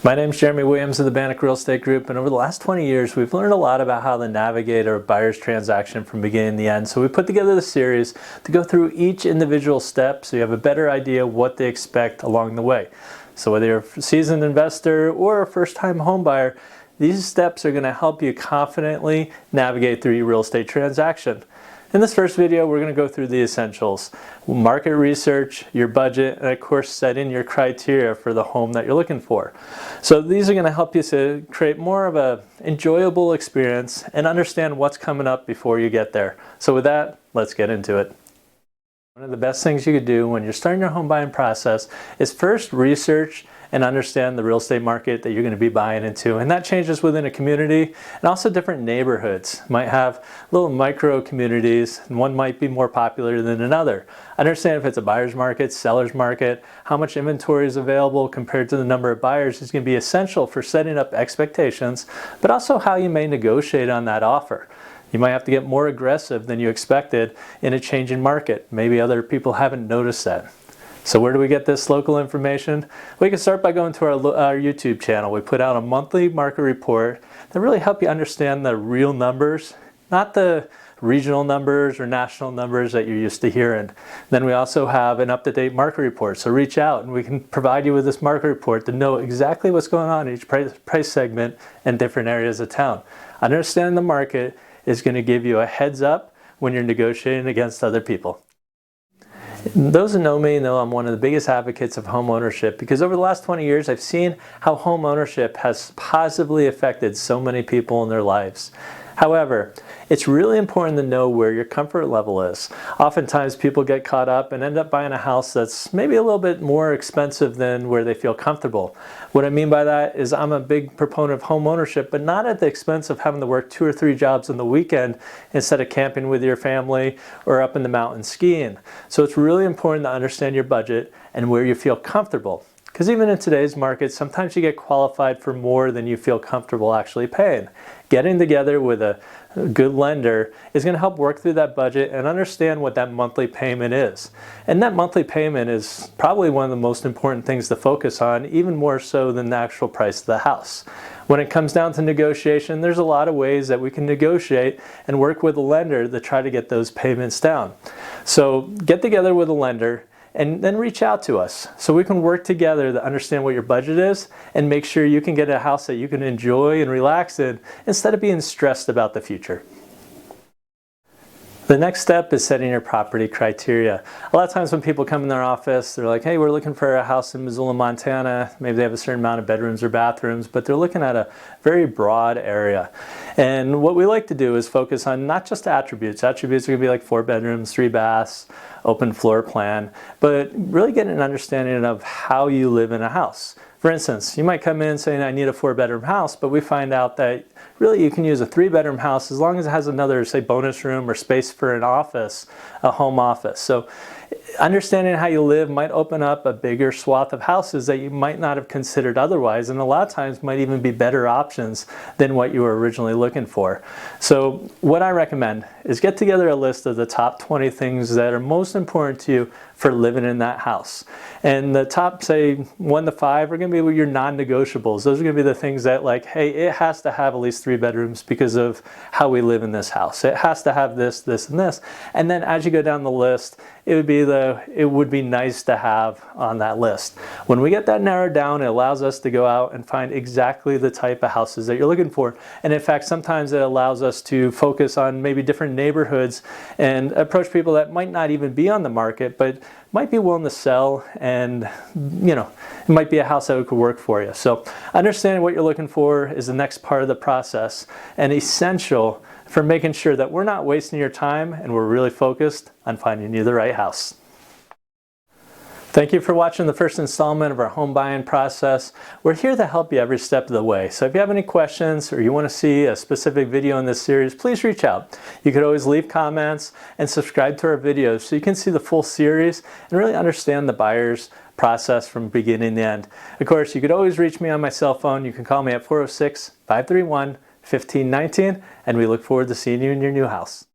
My name is Jeremy Williams of the Bannock Real Estate Group, and over the last 20 years we've learned a lot about how to navigate a buyer's transaction from beginning to the end. So we put together the series to go through each individual step so you have a better idea what they expect along the way. So whether you're a seasoned investor or a first-time home buyer, these steps are going to help you confidently navigate through your real estate transaction. In this first video, we're going to go through the essentials: market research, your budget, and of course set in your criteria for the home that you're looking for. So these are going to help you to create more of an enjoyable experience and understand what's coming up before you get there. So with that, let's get into it. One of the best things you could do when you're starting your home buying process is first research and understand the real estate market that you're going to be buying into. And that changes within a community, and also different neighborhoods might have little micro communities, and one might be more popular than another. Understand if it's a buyer's market, seller's market, how much inventory is available compared to the number of buyers is going to be essential for setting up expectations, but also how you may negotiate on that offer. You might have to get more aggressive than you expected in a changing market. Maybe other people haven't noticed that. So where do we get this local information? We can start by going to our YouTube channel. We put out a monthly market report that really help you understand the real numbers, not the regional numbers or national numbers that you're used to hearing. Then we also have an up-to-date market report. So reach out and we can provide you with this market report to know exactly what's going on in each price segment and different areas of town. Understanding the market is going to give you a heads up when you're negotiating against other people. Those who know me know I'm one of the biggest advocates of home ownership, because over the last 20 years I've seen how home ownership has positively affected so many people in their lives. However, it's really important to know where your comfort level is. Oftentimes people get caught up and end up buying a house that's maybe a little bit more expensive than where they feel comfortable. What I mean by that is I'm a big proponent of home ownership, but not at the expense of having to work 2 or 3 jobs on the weekend instead of camping with your family or up in the mountains skiing. So it's really important to understand your budget and where you feel comfortable. Because even in today's market, sometimes you get qualified for more than you feel comfortable actually paying. Getting together with a good lender is going to help work through that budget and understand what that monthly payment is. And that monthly payment is probably one of the most important things to focus on, even more so than the actual price of the house. When it comes down to negotiation, there's a lot of ways that we can negotiate and work with a lender to try to get those payments down. So get together with a lender and then reach out to us so we can work together to understand what your budget is and make sure you can get a house that you can enjoy and relax in instead of being stressed about the future. The next step is setting your property criteria. A lot of times when people come in their office, they're like, hey, we're looking for a house in Missoula, Montana. Maybe they have a certain amount of bedrooms or bathrooms, but they're looking at a very broad area. And what we like to do is focus on not just attributes. Attributes are going to be like 4 bedrooms, 3 baths, open floor plan, but really getting an understanding of how you live in a house. For instance, you might come in saying, I need a 4-bedroom house, but we find out that really you can use a 3-bedroom house as long as it has another, say, bonus room or space for an office, a home office. So understanding how you live might open up a bigger swath of houses that you might not have considered otherwise, and a lot of times might even be better options than what you were originally looking for. So what I recommend is get together a list of the top 20 things that are most important to you for living in that house. And the top, say, 1 to 5 are going to be your non-negotiables. Those are going to be the things that, like, hey, it has to have at least 3 bedrooms because of how we live in this house. It has to have this, this, and this. And then as you go down the list, it would be nice to have on that list. When we get that narrowed down, it allows us to go out and find exactly the type of houses that you're looking for. And in fact, sometimes it allows us to focus on maybe different neighborhoods and approach people that might not even be on the market, but might be willing to sell, and it might be a house that could work for you. So understanding what you're looking for is the next part of the process, and essential for making sure that we're not wasting your time and we're really focused on finding you the right house. Thank you for watching the first installment of our home buying process. We're here to help you every step of the way. So if you have any questions or you want to see a specific video in this series, please reach out. You could always leave comments and subscribe to our videos so you can see the full series and really understand the buyer's process from beginning to end. Of course, you could always reach me on my cell phone. You can call me at 406-531-1519, and we look forward to seeing you in your new house.